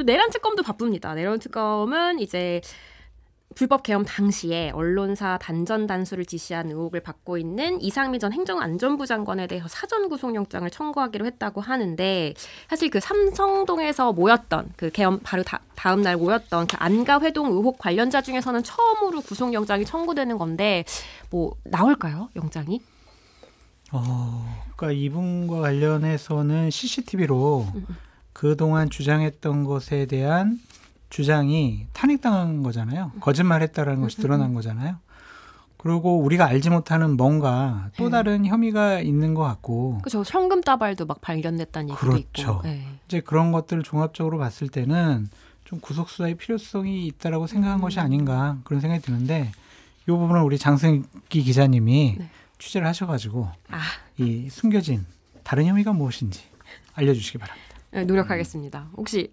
또 내란 특검도 바쁩니다. 내란 특검은 이제 불법 계엄 당시에 언론사 단전 단수를 지시한 의혹을 받고 있는 이상민 전 행정안전부 장관에 대해서 사전 구속영장을 청구하기로 했다고 하는데 사실 그 삼성동에서 모였던 그 계엄 바로 다음 날 모였던 그 안가 회동 의혹 관련자 중에서는 처음으로 구속영장이 청구되는 건데 뭐 나올까요? 영장이? 그러니까 이분과 관련해서는 CCTV로 그동안 주장했던 것에 대한 주장이 탄핵당한 거잖아요. 거짓말했다라는 것이 드러난 거잖아요. 그리고 우리가 알지 못하는 뭔가 또 다른 혐의가 있는 것 같고. 그렇죠. 현금 따발도 막 발견됐다는 얘기도 그렇죠. 있고. 네. 이제 그런 것들을 종합적으로 봤을 때는 좀 구속수사의 필요성이 있다라고 생각한 것이 아닌가 그런 생각이 드는데 이 부분을 우리 장승기 기자님이 취재를 하셔가지고 이 숨겨진 다른 혐의가 무엇인지 알려주시기 바랍니다. 네, 노력하겠습니다. 혹시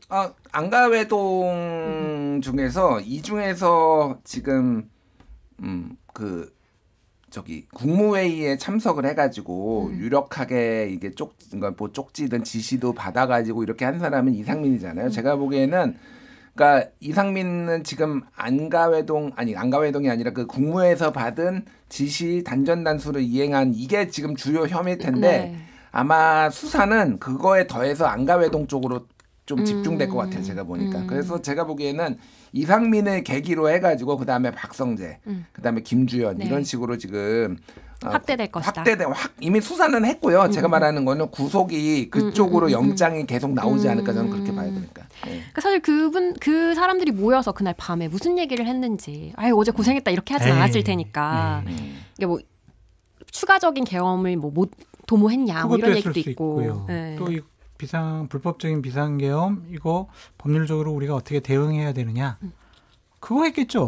안가회동 중에서 이 중에서 지금 그 저기 국무회의에 참석을 해가지고 유력하게 이게 뭐 쪽지든 지시도 받아가지고 이렇게 한 사람은 이상민이잖아요. 제가 보기에는 그러니까 이상민은 지금 안가회동이 아니라 그 국무회에서 받은 지시 단전 단수를 이행한 이게 지금 주요 혐의일 텐데. 아마 수사는 그거에 더해서 안가회동 쪽으로 좀 집중될 것 같아요. 제가 보니까. 그래서 제가 보기에는 이상민을 계기로 해가지고 그다음에 박성재, 그다음에 김주현 이런 식으로 지금 확대될 것이다. 이미 수사는 했고요. 제가 말하는 거는 구속이 그쪽으로 영장이 계속 나오지 않을까 저는 그렇게 봐야 되니까. 그러니까 사실 그 사람들이 모여서 그날 밤에 무슨 얘기를 했는지 어제 고생했다 이렇게 하진 않았을 테니까 이게 뭐 추가적인 계엄을 못 도모했냐 뭐 이런 얘기도 있고 또 이 불법적인 비상계엄 이거 법률적으로 우리가 어떻게 대응해야 되느냐 그거 했겠죠.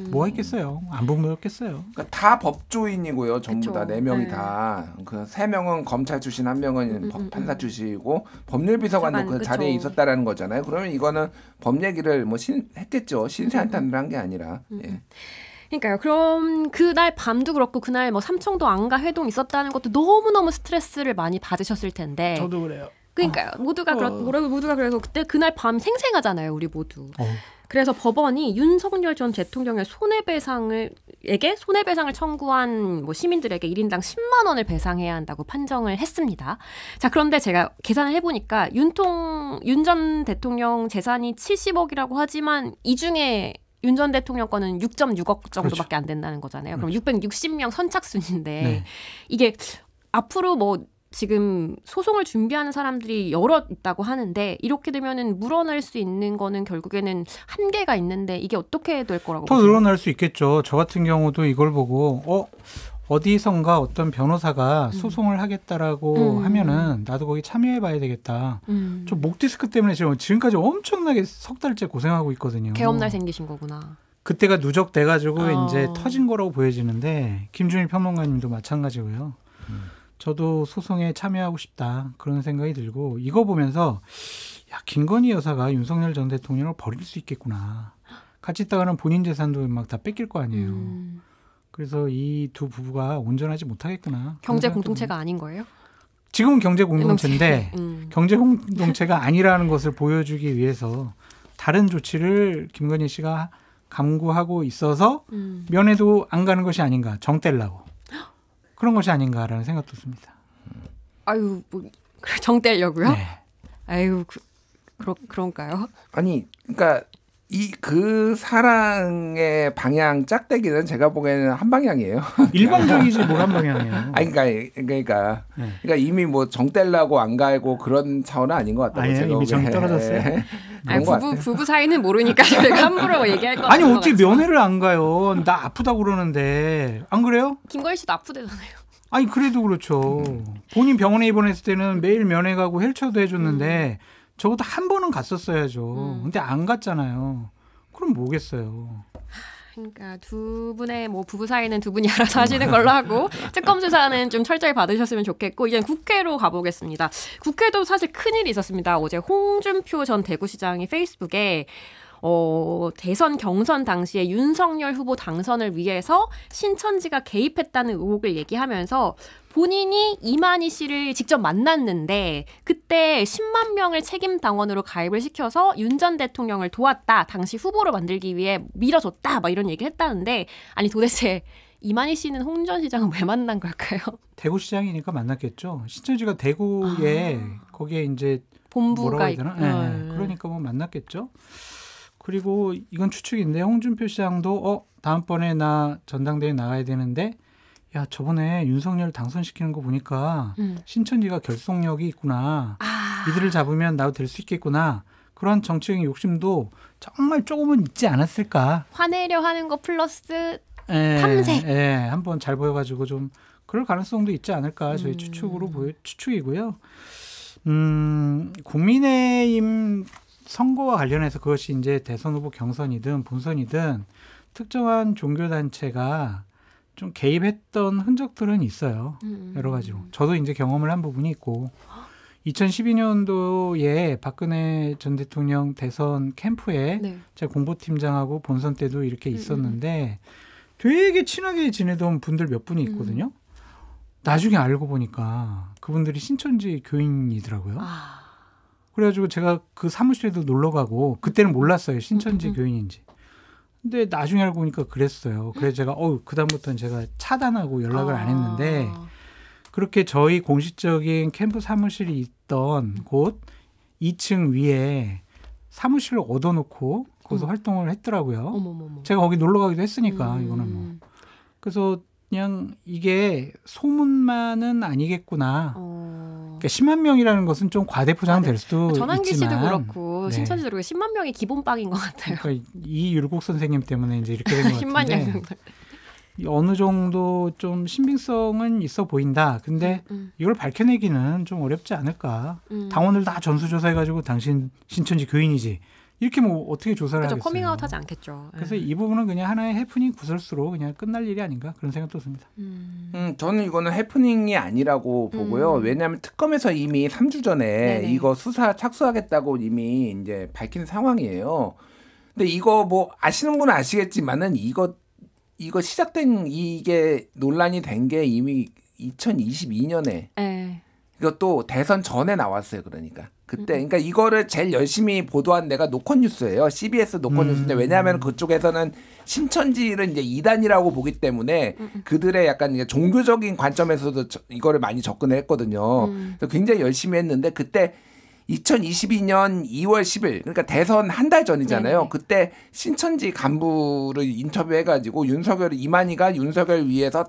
뭐 했겠어요. 안 보였겠어요. 그러니까 다 법조인이고요. 전부 다 4명이 다. 그 3명은 검찰 출신, 1명은 판사 출신이고 법률비서관도 그 자리에 있었다라는 거잖아요. 그러면 이거는 법 얘기를 뭐 했겠죠. 신세한탄을 한 게 아니라. 그러니까요. 그럼 그날 밤도 그렇고 그날 뭐 삼청도 안가 회동 있었다는 것도 너무너무 스트레스를 많이 받으셨을 텐데. 저도 그래요. 그러니까요. 모두가 그래서 그날 밤 생생하잖아요. 우리 모두. 그래서 법원이 윤석열 전 대통령의 손해배상을 청구한 뭐 시민들에게 1인당 10만 원을 배상해야 한다고 판정을 했습니다. 자, 그런데 제가 계산을 해보니까 윤 전 대통령 재산이 70억이라고 하지만 이 중에 윤 전 대통령 거는 6.6억 정도밖에 안 된다는 거잖아요. 그럼 660명 선착순인데 이게 앞으로 뭐 지금 소송을 준비하는 사람들이 여러 있다고 하는데 이렇게 되면은 물어낼 수 있는 거는 결국에는 한계가 있는데 이게 어떻게 될 거라고 더 늘어날 수 있겠죠. 저 같은 경우도 이걸 보고 어디선가 어떤 변호사가 소송을 하겠다라고 하면은 나도 거기 참여해봐야 되겠다. 저 목 디스크 때문에 지금까지 엄청나게 석 달째 고생하고 있거든요. 계엄날 생기신 거구나. 그때가 누적돼가지고 이제 터진 거라고 보여지는데 김준일 평론가님도 마찬가지고요. 저도 소송에 참여하고 싶다 그런 생각이 들고 이거 보면서 김건희 여사가 윤석열 전 대통령을 버릴 수 있겠구나. 같이 있다가는 본인 재산도 막 다 뺏길 거 아니에요. 그래서 이 두 부부가 온전하지 못하겠구나. 경제 공동체가 아닌 거예요? 지금은 경제 공동체인데 경제 공동체가 아니라는 것을 보여주기 위해서 다른 조치를 김건희 씨가 강구하고 있어서 면회도 안 가는 것이 아닌가. 정 떼려고. 그런 것이 아닌가라는 생각도 듭니다. 아유, 뭐 정 떼려고요? 네. 아유, 그런가요? 아니, 그러니까 그 사랑의 방향 짝대기는 제가 보기에는 한 방향이에요. 일방적이지 뭘 한 방향이에요. 아니 그러니까 이미 뭐 정 떼려고 안 가고 그런 차원은 아닌 것 같다고. 아니, 제가 이미 정 떨어졌어요. 아니, 부부 사이는 모르니까 저희가 함부로 얘기할 거 아니 어떻게 면회를 안 가요? 나 아프다고 그러는데 안 그래요? 김건희 씨도 아프대잖아요. 아니 그래도 그렇죠. 본인 병원에 입원했을 때는 매일 면회 가고 헬처도 해줬는데 적어도 한 번은 갔었어야죠. 근데 안 갔잖아요. 그럼 뭐겠어요. 그러니까 두 분의 뭐 부부 사이는 두 분이 알아서 하시는 걸로 하고 특검 수사는 좀 철저히 받으셨으면 좋겠고 이제 국회로 가보겠습니다. 국회도 사실 큰일이 있었습니다. 어제 홍준표 전 대구시장이 페이스북에 대선 경선 당시에 윤석열 후보 당선을 위해서 신천지가 개입했다는 의혹을 얘기하면서 본인이 이만희 씨를 직접 만났는데 그때 10만 명을 책임 당원으로 가입을 시켜서 윤 전 대통령을 도왔다. 당시 후보로 만들기 위해 밀어줬다. 막 이런 얘기를 했다는데 아니 도대체 이만희 씨는 홍 전 시장은 왜 만난 걸까요? 대구시장이니까 만났겠죠. 신천지가 대구에 거기에 이제 본부가 있고. 네. 그러니까 뭐 만났겠죠. 그리고 이건 추측인데 홍준표 시장도 다음번에 나 전당대회 나가야 되는데 야 저번에 윤석열 당선시키는 거 보니까 신천지가 결속력이 있구나. 이들을 잡으면 나도 될 수 있겠구나. 그런 정치적인 욕심도 정말 조금은 있지 않았을까. 화내려 하는 거 플러스 탐색. 한번 잘 보여가지고 좀 그럴 가능성도 있지 않을까. 저희 추측이고요. 국민의힘 선거와 관련해서 그것이 이제 대선 후보 경선이든 본선이든 특정한 종교단체가 좀 개입했던 흔적들은 있어요. 여러 가지로. 저도 이제 경험을 한 부분이 있고 2012년도에 박근혜 전 대통령 대선 캠프에 네. 제가 공보팀장하고 본선 때도 이렇게 있었는데 되게 친하게 지내던 분들 몇 분이 있거든요. 나중에 알고 보니까 그분들이 신천지 교인이더라고요. 그래가지고 제가 그 사무실에도 놀러 가고 그때는 몰랐어요. 신천지 교인인지. 근데 나중에 알고 보니까 그랬어요. 그래서 제가 그다음부터는 제가 차단하고 연락을 안 했는데 그렇게 저희 공식적인 캠프 사무실이 있던 곳 2층 위에 사무실을 얻어놓고 거기서 활동을 했더라고요. 어머머머. 제가 거기 놀러 가기도 했으니까 이거는 뭐. 그래서 그냥 이게 소문만은 아니겠구나. 그러니까 10만 명이라는 것은 좀 과대포장될 수도 전환기 있지만. 씨도 그렇고 신천지도 그렇고 10만 명이 기본빵인 것 같아요. 그러니까 이율곡 선생님 때문에 이제 이렇게 된 것 10만 같은데. 명. 어느 정도 좀 신빙성은 있어 보인다. 근데 이걸 밝혀내기는 좀 어렵지 않을까. 당원들 다 전수조사해가지고 당신 신천지 교인이지. 이렇게 뭐 어떻게 조사를 그렇죠. 하겠어요. 커밍아웃 하지 않겠죠. 그래서 이 부분은 그냥 하나의 해프닝 구설수로 그냥 끝날 일이 아닌가 그런 생각도 듭니다. 저는 이거는 해프닝이 아니라고 보고요. 왜냐하면 특검에서 이미 3주 전에 네네. 이거 수사 착수하겠다고 이미 이제 밝힌 상황이에요. 근데 이거 뭐 아시는 분은 아시겠지만은 이거 시작된 이게 논란이 된 게 이미 2022년에 이것도 대선 전에 나왔어요. 그러니까 그때 그러니까 이거를 제일 열심히 보도한 데가 노컷뉴스예요. CBS 노컷뉴스인데 왜냐하면 그쪽에서는 신천지를 이제 이단이라고 보기 때문에 그들의 약간 이제 종교적인 관점에서도 이거를 많이 접근을 했거든요. 그래서 굉장히 열심히 했는데 그때 2022년 2월 10일 그러니까 대선 한 달 전이잖아요. 네네. 그때 신천지 간부를 인터뷰해가지고 이만희가 윤석열 위해서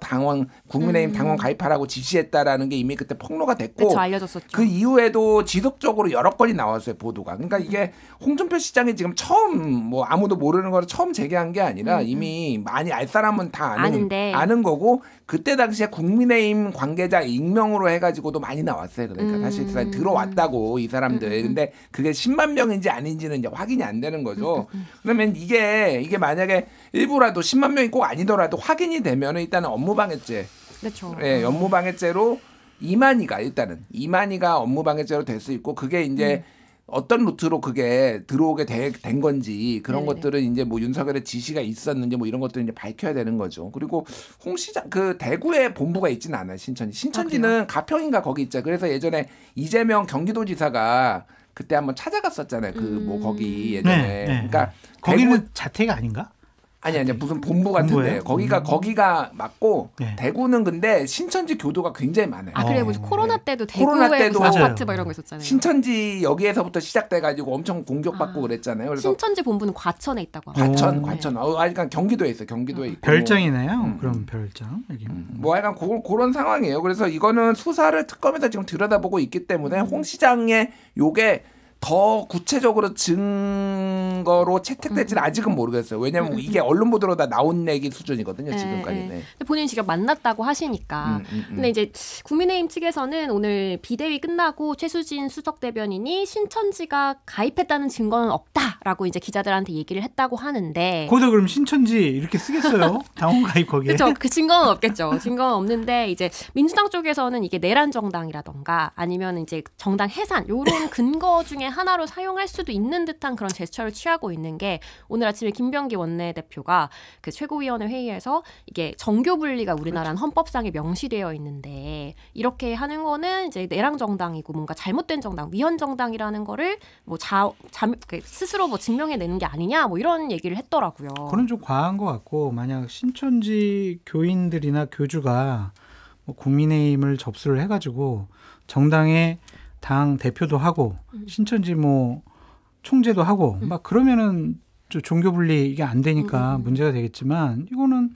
국민의힘 당원 가입하라고 지시했다라는 게 이미 그때 폭로가 됐고 그렇죠. 알려졌었죠. 그 이후에도 지속적으로 여러 건이 나왔어요. 보도가. 그러니까 이게 홍준표 시장이 지금 처음 뭐 아무도 모르는 걸 처음 제기한 게 아니라 이미 많이 알 사람은 다 아는 거고 그때 당시에 국민의힘 관계자 익명으로 해가지고도 많이 나왔어요. 그러니까 사실 들어왔다고 이 사람들. 근데 그게 10만 명인지 아닌지는 이제 확인이 안 되는 거죠. 그러면 이게 만약에 일부라도 10만 명이 꼭 아니더라도 확인이 되면은 일단은 업무방해죄. 그렇죠. 예, 업무방해죄로 이만희가 업무방해죄로 될 수 있고 그게 이제 어떤 루트로 그게 들어오게 된 건지 그런 네네. 것들은 이제 뭐 윤석열의 지시가 있었는지 뭐 이런 것들을 이제 밝혀야 되는 거죠. 그리고 홍 시장 그 대구에 본부가 있지는 않아요. 신천지는 가평인가 거기 있죠. 그래서 예전에 이재명 경기도지사가 그때 한번 찾아갔었잖아요. 그 뭐 거기 예전에. 그러니까 거기는 자택이 아닌가? 아니 무슨 본부 같은데 거기가 맞고 대구는 근데 신천지 교도가 굉장히 많아요. 그래요. 무슨 코로나 때도 대구에 무슨 아파트 막 이런 거 있었잖아요. 신천지 여기에서부터 시작돼가지고 엄청 공격받고 그랬잖아요. 그래서 신천지 본부는 과천에 있다고 합니다. 과천. 그러니까 경기도에 있어요. 경기도에 있고. 별장이네요. 그럼 별장 여기. 뭐 약간 그런 상황이에요. 그래서 이거는 수사를 특검에서 지금 들여다보고 있기 때문에 홍 시장의 요게 더 구체적으로 증거로 채택될지는 아직은 모르겠어요. 왜냐하면 이게 언론 보도로 다 나온 얘기 수준이거든요. 지금까지는. 근데 본인이 직접 만났다고 하시니까. 근데 이제 국민의힘 측에서는 오늘 비대위 끝나고 최수진 수석 대변인이 신천지가 가입했다는 증거는 없다라고 이제 기자들한테 얘기를 했다고 하는데. 거기다 그럼 신천지 이렇게 쓰겠어요? 당원 가입 거기에. 그렇죠. 그 증거는 없겠죠. 증거는 없는데 이제 민주당 쪽에서는 이게 내란 정당이라던가 아니면 이제 정당 해산 요런 근거 중에 중에 하나로 사용할 수도 있는 듯한 그런 제스처를 취하고 있는 게 오늘 아침에 김병기 원내대표가 그 최고위원회 회의에서 이게 정교 분리가 우리나라는 헌법상에 명시되어 있는데 이렇게 하는 거는 이제 내랑 정당이고 뭔가 잘못된 정당, 위헌 정당이라는 거를 뭐 스스로 뭐 증명해내는 게 아니냐 뭐 이런 얘기를 했더라고요. 그건 좀 과한 것 같고 만약 신천지 교인들이나 교주가 뭐 국민의힘을 접수를 해가지고 정당의 당 대표도 하고 신천지 뭐 총재도 하고 막 그러면은 종교 분리 이게 안 되니까 문제가 되겠지만 이거는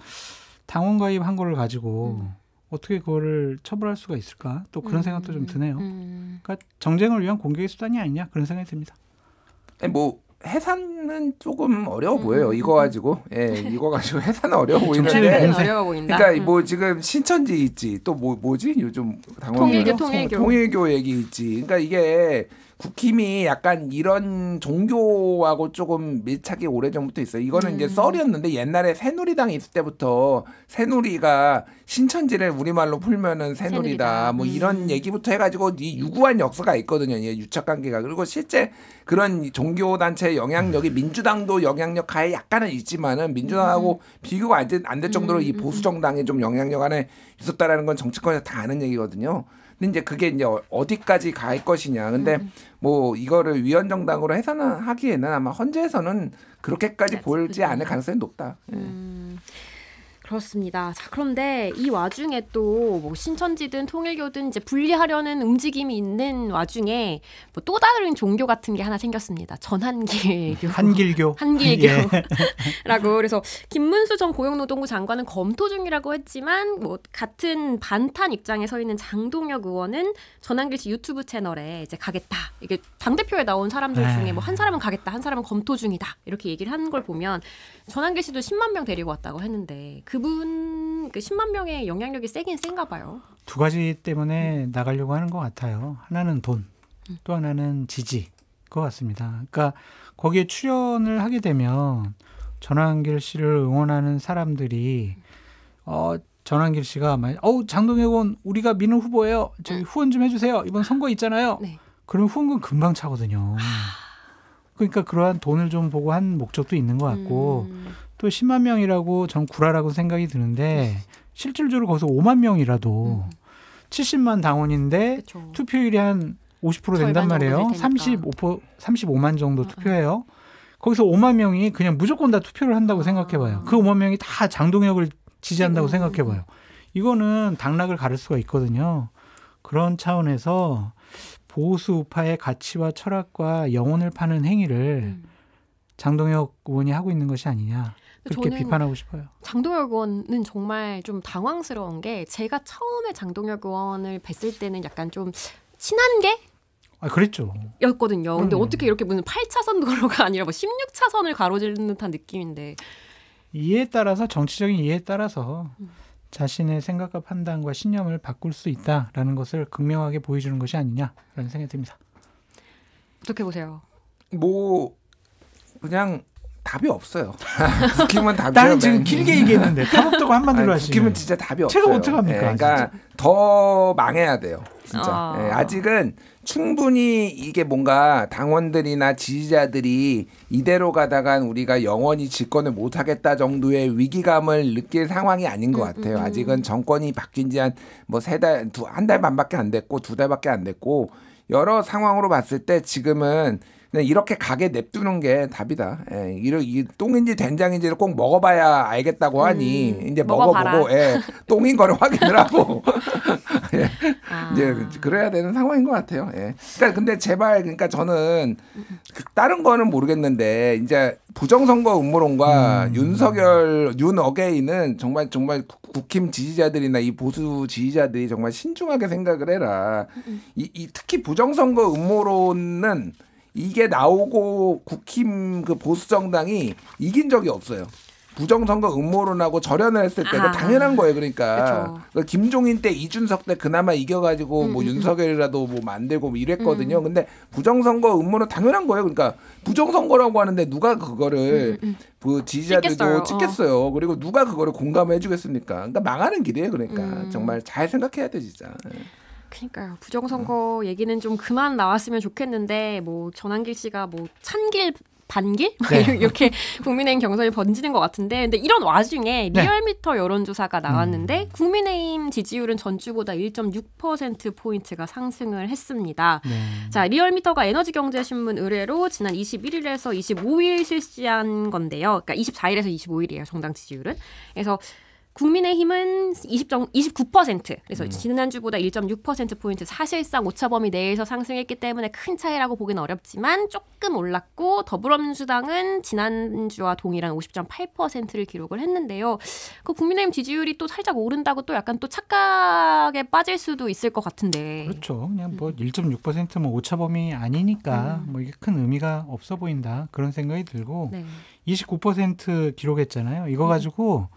당원 가입한 거를 가지고 어떻게 그거를 처벌할 수가 있을까? 또 그런 생각도 좀 드네요. 그러니까 정쟁을 위한 공격의 수단이 아니냐 그런 생각이 듭니다. 뭐 해산은 조금 어려워 보여요. 이거 가지고 이거 가지고 해산은 어려워 보이는데 어려워 보인다. 그러니까 뭐 지금 신천지 있지 또 뭐지 요즘 당원 통일교 얘기 있지. 그러니까 이게 국힘이 약간 이런 종교하고 조금 밀착이 오래전부터 있어요. 이거는 이제 썰이었는데 옛날에 새누리당이 있을 때부터 새누리가 신천지를 우리말로 풀면은 새누리다. 뭐 이런 얘기부터 해가지고 이 유구한 역사가 있거든요. 유착관계가. 그리고 실제 그런 종교단체의 영향력이 민주당도 영향력 가에 약간은 있지만은 민주당하고 비교가 안 될 정도로 이 보수정당이 좀 영향력 안에 있었다라는 건 정치권에서 다 아는 얘기거든요. 근데 이제 그게 이제 어디까지 갈 것이냐. 근데 뭐 이거를 위헌정당으로 해산하기에는 아마 헌재에서는 그렇게까지 보이지 않을 가능성이 높다. 그렇습니다. 자, 그런데 이 와중에 또 뭐 신천지든 통일교든 이제 분리하려는 움직임이 있는 와중에 뭐 또 다른 종교 같은 게 하나 생겼습니다. 전한길교. 한길교. 라고. 그래서 김문수 전 고용노동부 장관은 검토 중이라고 했지만 뭐 같은 반탄 입장에 서 있는 장동혁 의원은 전한길 씨 유튜브 채널에 이제 가겠다. 이게 당대표에 나온 사람들 중에 뭐 한 사람은 가겠다, 한 사람은 검토 중이다. 이렇게 얘기를 하는 걸 보면 전한길 씨도 10만 명 데리고 왔다고 했는데 그분 그 10만 명의 영향력이 세긴 센가 봐요. 두 가지 때문에 나가려고 하는 것 같아요. 하나는 돈, 또 하나는 지지 것 같습니다. 그러니까 거기에 출연을 하게 되면 전한길 씨를 응원하는 사람들이 전한길 씨가 장동혁 의원 우리가 미는 후보예요. 저희 후원 좀 해주세요. 이번 선거 있잖아요. 네. 그러면 후원금 금방 차거든요. 그러니까 그러한 돈을 좀 보고 한 목적도 있는 것 같고 또 10만 명이라고 전 구라라고 생각이 드는데 실질적으로 거기서 5만 명이라도 70만 당원인데 그쵸. 투표율이 한 50% 된단 말이에요. 35만 정도 투표해요. 거기서 5만 명이 그냥 무조건 다 투표를 한다고 생각해봐요. 그 5만 명이 다 장동혁을 지지한다고 생각해봐요. 이거는 당락을 가를 수가 있거든요. 그런 차원에서 보수 우파의 가치와 철학과 영혼을 파는 행위를 장동혁 의원이 하고 있는 것이 아니냐. 그렇게 비판하고 싶어요. 장동혁 의원은 정말 좀 당황스러운 게 제가 처음에 장동혁 의원을 뵀을 때는 약간 좀 친한 게 그랬죠. 였거든요. 근데 어떻게 이렇게 무슨 8차선 도로가 아니라 뭐 16차선을 가로지르는 듯한 느낌인데 이해에 따라서 정치적인 이해에 따라서 자신의 생각과 판단과 신념을 바꿀 수 있다라는 것을 극명하게 보여주는 것이 아니냐라는 생각이 듭니다. 어떻게 보세요? 뭐 그냥 답이 없어요. 국힘은 답이 나는 지금 길게 얘기했는데 답 없다고 한마디로 하시네. 국힘은 진짜 답이 없어요. 제가 어떡합니까? 그러니까 진짜. 더 망해야 돼요. 진짜. 아직은 충분히 이게 뭔가 당원들이나 지지자들이 이대로 가다간 우리가 영원히 집권을 못하겠다 정도의 위기감을 느낄 상황이 아닌 것 같아요. 아직은 정권이 바뀐 지 한 한 달 반밖에 안 됐고 2달밖에 안 됐고 여러 상황으로 봤을 때 지금은 그냥 이렇게 가게 냅두는 게 답이다. 이 똥인지 된장인지를 꼭 먹어봐야 알겠다고 하니 이제 먹어보고 똥인 거를 확인을 하고 이제 그래야 되는 상황인 것 같아요. 그러니까 근데 제발 그러니까 저는 다른 거는 모르겠는데 이제 부정선거 음모론과 윤어게인은 정말 국힘 지지자들이나 이 보수 지지자들이 정말 신중하게 생각을 해라. 이 특히 부정선거 음모론은 이게 나오고 국힘 그 보수 정당이 이긴 적이 없어요. 부정선거 음모론하고 절연을 했을 때 당연한 거예요. 그러니까 김종인 때 이준석 때 그나마 이겨가지고 뭐 윤석열이라도 뭐 만들고 뭐 이랬거든요. 근데 부정선거 음모론 당연한 거예요. 그러니까 부정선거라고 하는데 누가 그거를 그 지지자들도 찍겠어요. 그리고 누가 그거를 공감해 주겠습니까? 그러니까 망하는 길이에요. 그러니까 정말 잘 생각해야 돼 진짜. 그러니까요. 부정선거 얘기는 좀 그만 나왔으면 좋겠는데 뭐 전한길 씨가 뭐 찬길 반길? 네. 이렇게 국민의힘 경선이 번지는 것 같은데 근데 이런 와중에 네. 리얼미터 여론조사가 나왔는데 국민의힘 지지율은 전주보다 1.6%포인트가 상승을 했습니다. 네. 자, 리얼미터가 에너지경제신문 의뢰로 지난 21일에서 25일 실시한 건데요. 그러니까 24일에서 25일이에요. 정당 지지율은. 그래서 국민의힘은 29%. 그래서 지난주보다 1.6%포인트 사실상 오차범위 내에서 상승했기 때문에 큰 차이라고 보기는 어렵지만 조금 올랐고 더불어민주당은 지난주와 동일한 50.8%를 기록을 했는데요. 그 국민의힘 지지율이 또 살짝 오른다고 또 약간 또 착각에 빠질 수도 있을 것 같은데. 그렇죠. 그냥 뭐 1.6%뭐 오차범위 아니니까 뭐 이게 큰 의미가 없어 보인다. 그런 생각이 들고 네. 29% 기록했잖아요. 이거 가지고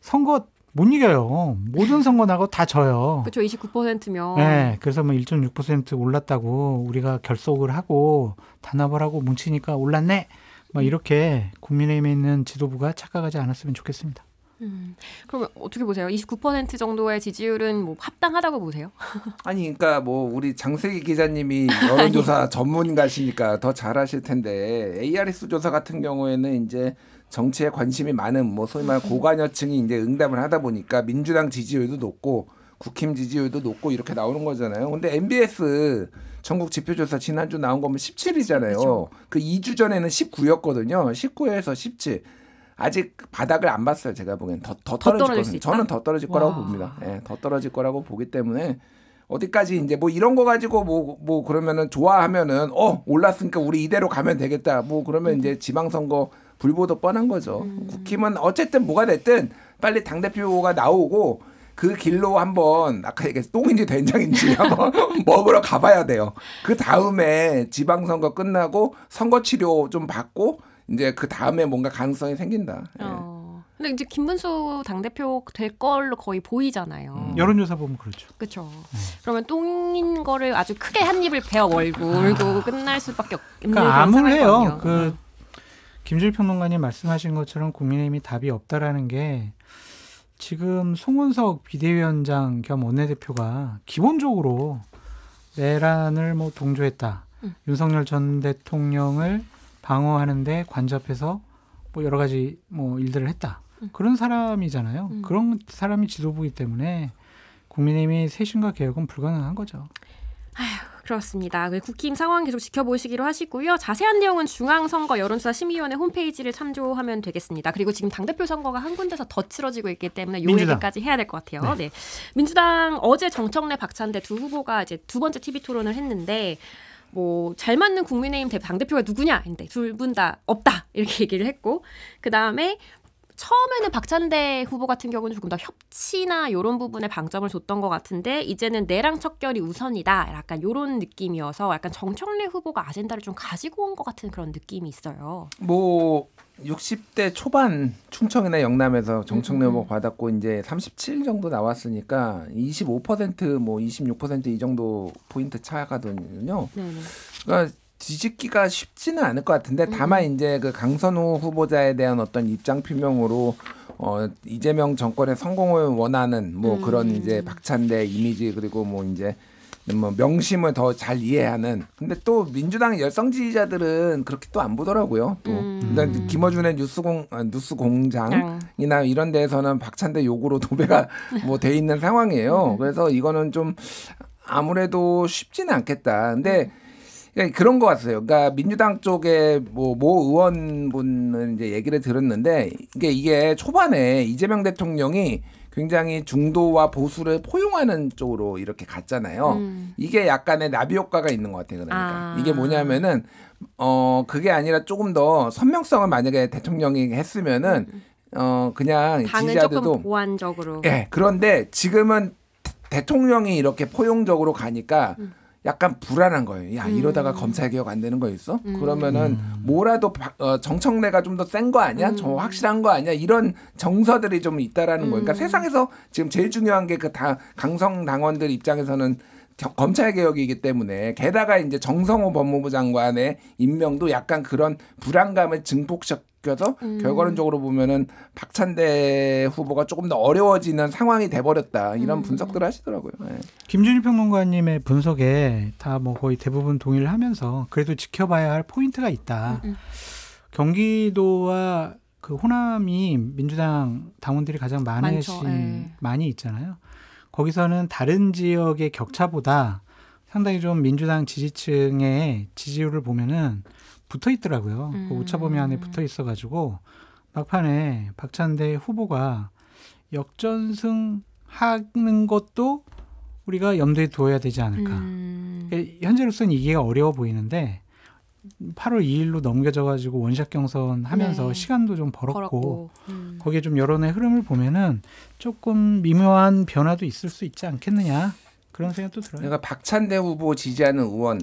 선거 못 이겨요. 모든 선거 나고 다 져요. 그렇죠. 29%면. 네, 그래서 뭐 1.6% 올랐다고 우리가 결속을 하고 단합을 하고 뭉치니까 올랐네. 뭐 이렇게 국민의힘에 있는 지도부가 착각하지 않았으면 좋겠습니다. 그러면 어떻게 보세요? 29% 정도의 지지율은 뭐 합당하다고 보세요? 아니 그러니까 뭐 우리 장세기 기자님이 여론조사 전문가시니까 더 잘하실 텐데 ARS 조사 같은 경우에는 이제 정치에 관심이 많은 뭐 소위 말하는 고관여층이 이제 응답을 하다 보니까 민주당 지지율도 높고 국힘 지지율도 높고 이렇게 나오는 거잖아요. 근데 MBS 전국 지표조사 지난주 나온 거면 17이잖아요. 그렇죠. 그 2주 전에는 19였거든요. 19에서 17. 아직 바닥을 안 봤어요. 제가 보기엔 더 떨어질 거거든요. 저는 더 떨어질 거라고 봅니다. 예, 더 떨어질 거라고 보기 때문에 어디까지 이제 뭐 이런 거 가지고 뭐 그러면은 좋아하면은 올랐으니까 우리 이대로 가면 되겠다. 뭐 그러면 이제 지방선거 불보듯 뻔한 거죠. 국힘은 어쨌든 뭐가 됐든 빨리 당대표가 나오고 그 길로 한번 아까 얘기했 똥인지 된장인지 한번 먹으러 가봐야 돼요. 그 다음에 지방선거 끝나고 선거 치료 좀 받고 이제 그 다음에 뭔가 가능성이 생긴다. 예. 근데 이제 김문수 당대표 될 걸로 거의 보이잖아요. 여론조사 보면 그렇죠. 그렇죠. 그러면 똥인 거를 아주 크게 한 입을 베어 물고 끝날 수밖에 없는 그러니까 그런 상황이거든요. 암울해요. 김주일 평론가님 말씀하신 것처럼 국민의힘이 답이 없다라는 게 지금 송원석 비대위원장 겸 원내대표가 기본적으로 내란을 뭐 동조했다. 윤석열 전 대통령을 방어하는데 관접해서 뭐 여러 가지 뭐 일들을 했다. 그런 사람이잖아요. 그런 사람이 지도부이기 때문에 국민의힘이 쇄신과 개혁은 불가능한 거죠. 그렇습니다. 국힘 상황 계속 지켜보시기로 하시고요. 자세한 내용은 중앙선거 여론조사 심의위원회 홈페이지를 참조하면 되겠습니다. 그리고 지금 당대표 선거가 한 군데서 더 치러지고 있기 때문에 요 얘기까지 해야 될 것 같아요. 네. 민주당 어제 정청래 박찬대 두 후보가 이제 두 번째 TV 토론을 했는데 뭐 잘 맞는 국민의힘 당대표가 누구냐? 근데 둘 분 다 없다. 이렇게 얘기를 했고 그다음에 처음에는 박찬대 후보 같은 경우는 조금 더 협치나 이런 부분에 방점을 줬던 것 같은데 이제는 내랑 척결이 우선이다. 약간 이런 느낌이어서 약간 정청래 후보가 아젠다를 좀 가지고 온 것 같은 그런 느낌이 있어요. 뭐 60대 초반 충청이나 영남에서 정청래 후보 받았고 이제 37 정도 나왔으니까 25% 26% 이 정도 포인트 차가거든요. 그러니까 뒤집기가 쉽지는 않을 것 같은데 다만 이제 그 강선우 후보자에 대한 어떤 입장 표명으로 이재명 정권의 성공을 원하는 뭐 그런 이제 박찬대 이미지 그리고 뭐 이제 뭐 명심을 더 잘 이해하는 근데 또 민주당 열성 지지자들은 그렇게 또 안 보더라고요. 또 김어준의 뉴스 공장이나 이런 데에서는 박찬대 욕으로 도배가 뭐 돼 있는 상황이에요. 그래서 이거는 좀 아무래도 쉽지는 않겠다. 근데 그런 것 같아요. 그러니까 민주당 쪽에 모 의원분은 이제 얘기를 들었는데 이게 초반에 이재명 대통령이 굉장히 중도와 보수를 포용하는 쪽으로 이렇게 갔잖아요. 이게 약간의 나비 효과가 있는 것 같아요. 그러니까 이게 뭐냐면은 그게 아니라 조금 더 선명성을 만약에 대통령이 했으면은 그냥 당은 지지자들도 조금 보완적으로. 예. 그런데 지금은 대통령이 이렇게 포용적으로 가니까. 약간 불안한 거예요. 야 이러다가 검찰 개혁 안 되는 거 있어? 그러면은 뭐라도 정청래가 좀 더 센 거 아니야? 저 확실한 거 아니야? 이런 정서들이 좀 있다라는 거예요. 그러니까 세상에서 지금 제일 중요한 게 그 강성 당원들 입장에서는 검찰 개혁이기 때문에 게다가 이제 정성호 법무부 장관의 임명도 약간 그런 불안감을 증폭시켜서 결과론적으로 보면은 박찬대 후보가 조금 더 어려워지는 상황이 돼버렸다 이런 분석들을 하시더라고요. 네. 김준일 평론가님의 분석에 다 뭐 거의 대부분 동의를 하면서 그래도 지켜봐야 할 포인트가 있다. 경기도와 그 호남이 민주당 당원들이 가장 많이 있잖아요. 거기서는 다른 지역의 격차보다 상당히 좀 민주당 지지층의 지지율을 보면은 붙어 있더라고요. 그 오차범위 안에 붙어 있어가지고 막판에 박찬대 후보가 역전승하는 것도 우리가 염두에 두어야 되지 않을까. 현재로서는 이기가 어려워 보이는데 8월 2일로 넘겨져가지고 원샷 경선 하면서 시간도 좀 벌었고 거기에 좀 여론의 흐름을 보면은 조금 미묘한 변화도 있을 수 있지 않겠느냐 그런 생각도 들어요. 그러니까 박찬대 후보 지지하는 의원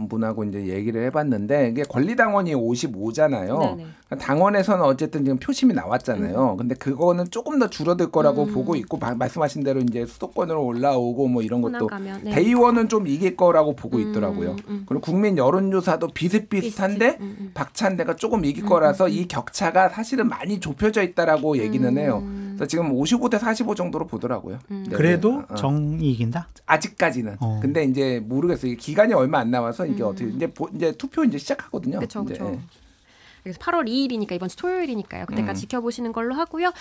분하고 이제 얘기를 해봤는데 이게 권리당원이 55잖아요. 그러니까 당원에서는 어쨌든 지금 표심이 나왔잖아요. 근데 그거는 조금 더 줄어들 거라고 보고 있고 말씀하신 대로 이제 수도권으로 올라오고 뭐 이런 것도 대의원은 좀 이길 거라고 보고 있더라고요. 그리고 국민 여론조사도 비슷비슷한데 박찬대가 조금 이길 거라서 이 격차가 사실은 많이 좁혀져 있다라고 얘기는 해요. 그래서 지금 55대 45 정도로 보더라고요. 그래도 정이 이긴다? 아직까지는. 근데 이제 모르겠어요. 기간이 얼마 안 남아서 이게 어떻게 이제 투표 이제 시작하거든요. 그렇죠. 그래서 8월 2일이니까 이번 주 토요일이니까요. 그때까지 지켜보시는 걸로 하고요.